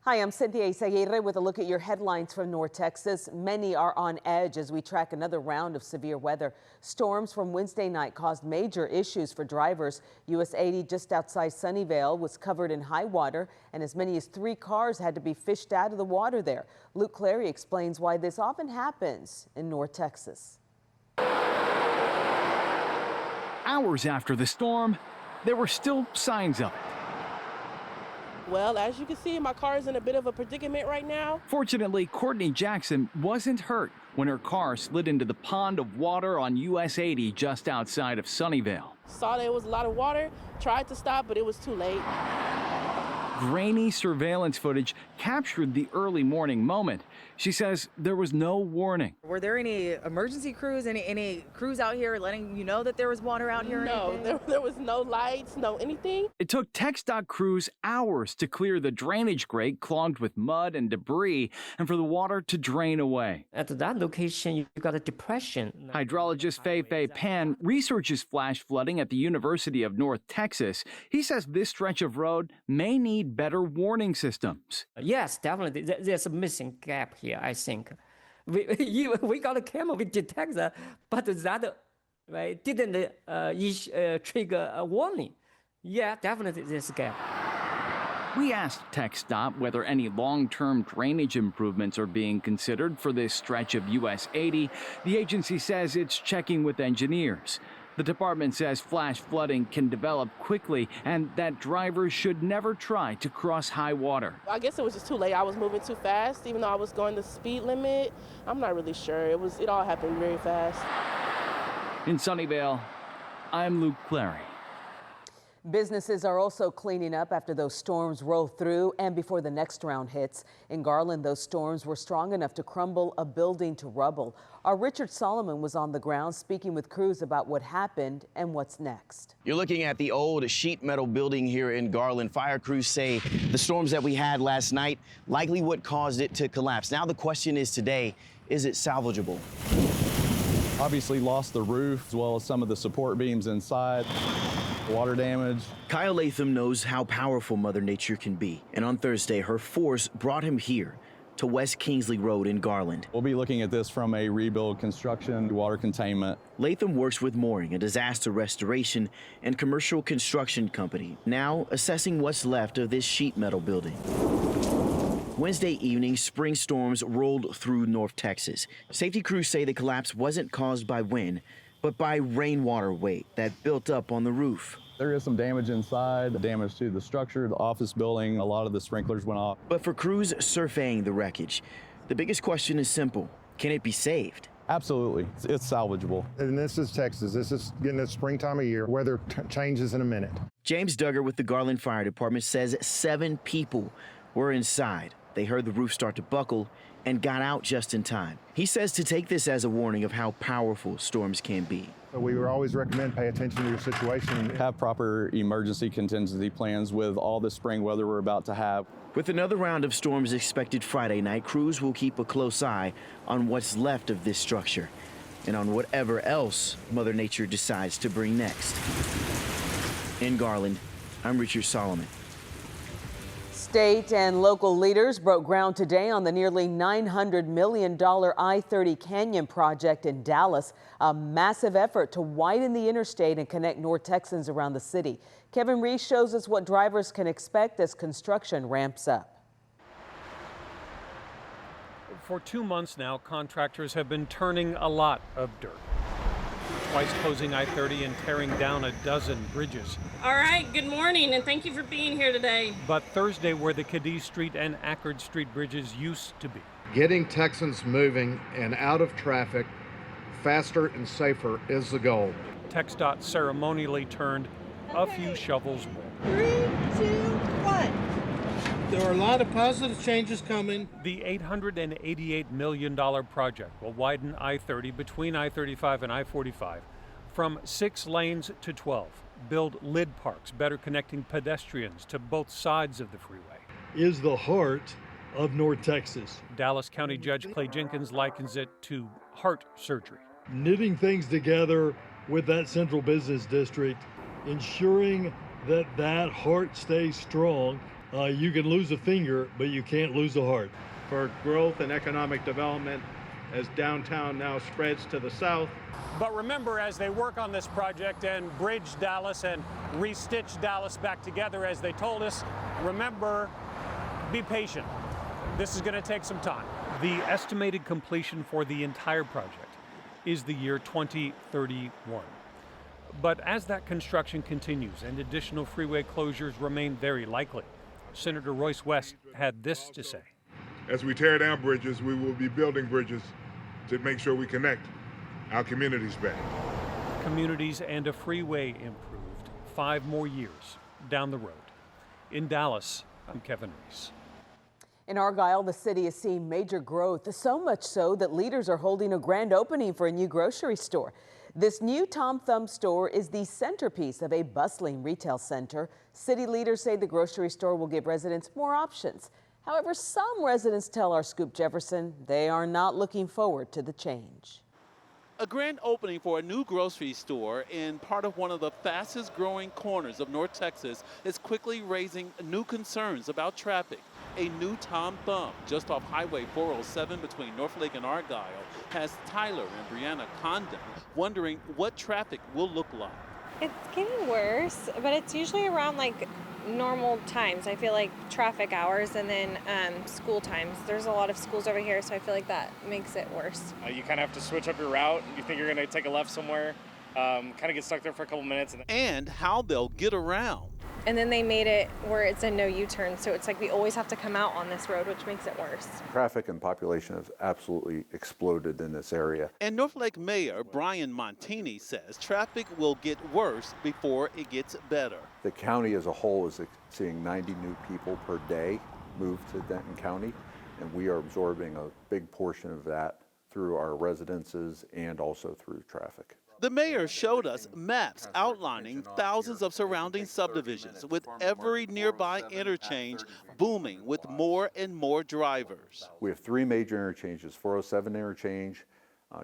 Hi, I'm Cynthia Izaguirre with a look at your headlines from North Texas. Many are on edge as we track another round of severe weather. Storms from Wednesday night caused major issues for drivers. US 80 just outside Sunnyvale was covered in high water, and as many as 3 cars had to be fished out of the water there. Luke Clary explains why this often happens in North Texas. Hours after the storm, there were still signs of it. Well, as you can see, my car is in a bit of a predicament right now. Fortunately, Courtney Jackson wasn't hurt when her car slid into the pond of water on US 80 just outside of Sunnyvale. Saw there was a lot of water, tried to stop, but it was too late. Grainy surveillance footage captured the early morning moment. She says there was no warning. Were there any emergency crews, any crews out here letting you know that there was water out here? No, there was no lights, no anything. It took TxDOT crews hours to clear the drainage grate clogged with mud and debris and for the water to drain away. At that location, you got a depression. Hydrologist Fei Pan researches flash flooding at the University of North Texas. He says this stretch of road may need better warning systems. Yes, definitely. There's a missing gap here, I think. We got a camera, we detect that, but that didn't trigger a warning. Yeah, definitely there's a gap. We asked TxDOT whether any long-term drainage improvements are being considered for this stretch of US 80. The agency says it's checking with engineers. The department says flash flooding can develop quickly and that drivers should never try to cross high water. I guess it was just too late. I was moving too fast, even though I was going the speed limit. I'm not really sure. It all happened very fast. In Sunnyvale, I'm Luke Clary. Businesses are also cleaning up after those storms roll through and before the next round hits. In Garland, those storms were strong enough to crumble a building to rubble. Our Richard Solomon was on the ground speaking with crews about what happened and what's next. You're looking at the old sheet metal building here in Garland. Fire crews say the storms that we had last night likely what caused it to collapse. Now the question is today, is it salvageable? Obviously lost the roof as well as some of the support beams inside. Water damage. Kyle Latham knows how powerful Mother Nature can be, and on Thursday, her force brought him here to West Kingsley Road in Garland. We'll be looking at this from a rebuild, construction, water containment. Latham works with Mooring, a disaster restoration and commercial construction company, now assessing what's left of this sheet metal building. Wednesday evening, spring storms rolled through North Texas. Safety crews say the collapse wasn't caused by wind, but by rainwater weight that built up on the roof. There is some damage inside, damage to the structure, the office building. A lot of the sprinklers went off. But for crews surveying the wreckage, the biggest question is simple. Can it be saved? Absolutely. It's salvageable. And this is Texas. This is getting the springtime of year. Weather changes in a minute. James Duggar with the Garland Fire Department says 7 people were inside. They heard the roof start to buckle and got out just in time. He says to take this as a warning of how powerful storms can be. We would always recommend pay attention to your situation. Have proper emergency contingency plans with all the spring weather we're about to have. With another round of storms expected Friday night, crews will keep a close eye on what's left of this structure and on whatever else Mother Nature decides to bring next. In Garland, I'm Richard Solomon. State and local leaders broke ground today on the nearly $900 million I-30 Canyon project in Dallas, a massive effort to widen the interstate and connect North Texans around the city. Kevin Reese shows us what drivers can expect as construction ramps up. For 2 months now, contractors have been turning a lot of dirt. Twice closing I-30 and tearing down a dozen bridges. All right, good morning, and thank you for being here today. But Thursday, where the Cadiz Street and Ackard Street bridges used to be. Getting Texans moving and out of traffic faster and safer is the goal. TxDOT ceremonially turned a few shovels more. 3, 2, 1. There are a lot of positive changes coming. The $888 million project will widen I-30 between I-35 and I-45 from 6 lanes to 12, build lid parks, better connecting pedestrians to both sides of the freeway. Is the heart of North Texas. Dallas County Judge Clay Jenkins likens it to heart surgery. Knitting things together with that central business district, ensuring that heart stays strong You can lose a finger, but you can't lose a heart. For growth and economic development as downtown now spreads to the south. But remember, as they work on this project and bridge Dallas and restitch Dallas back together, as they told us, remember, be patient. This is going to take some time. The estimated completion for the entire project is the year 2031. But as that construction continues and additional freeway closures remain very likely, Senator Royce West had this to say. As we tear down bridges, we will be building bridges to make sure we connect our communities back. Communities and a freeway improved 5 more years down the road. In Dallas, I'm Kevin Reese. In Argyle, the city is seeing major growth, so much so that leaders are holding a grand opening for a new grocery store. This new Tom Thumb store is the centerpiece of a bustling retail center. City leaders say the grocery store will give residents more options. However, some residents tell our Scoop Jefferson they are not looking forward to the change. A grand opening for a new grocery store in part of one of the fastest growing corners of North Texas is quickly raising new concerns about traffic. A new Tom Thumb just off Highway 407 between Northlake and Argyle has Tyler and Brianna Condon wondering what traffic will look like. It's getting worse, but it's usually around like normal times. I feel like traffic hours and then school times. There's a lot of schools over here, so I feel like that makes it worse. You kind of have to switch up your route. You think you're going to take a left somewhere, kind of get stuck there for a couple minutes. And how they'll get around. And then they made it where it's a no U-turn, so it's like we always have to come out on this road, which makes it worse. Traffic and population have absolutely exploded in this area. And Northlake Mayor Brian Montini says traffic will get worse before it gets better. The county as a whole is seeing 90 new people per day move to Denton County, and we are absorbing a big portion of that through our residences and also through traffic. The mayor showed us maps outlining thousands of surrounding subdivisions, with every nearby interchange booming with more and more drivers. We have 3 major interchanges: 407 interchange,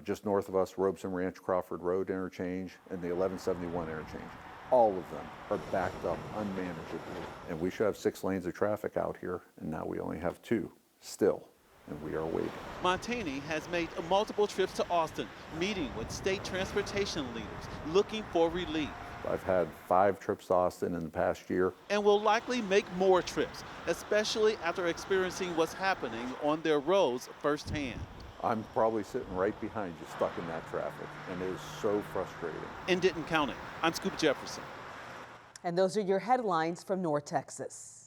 just north of us, Robeson Ranch Crawford Road interchange, and the 1171 interchange. All of them are backed up unmanageably, and we should have 6 lanes of traffic out here, and now we only have 2 still. And we are waiting. Montini has made multiple trips to Austin, meeting with state transportation leaders, looking for relief. I've had 5 trips to Austin in the past year. And will likely make more trips, especially after experiencing what's happening on their roads firsthand. I'm probably sitting right behind you, stuck in that traffic, and it is so frustrating. In Denton County, I'm Scoop Jefferson. And those are your headlines from North Texas.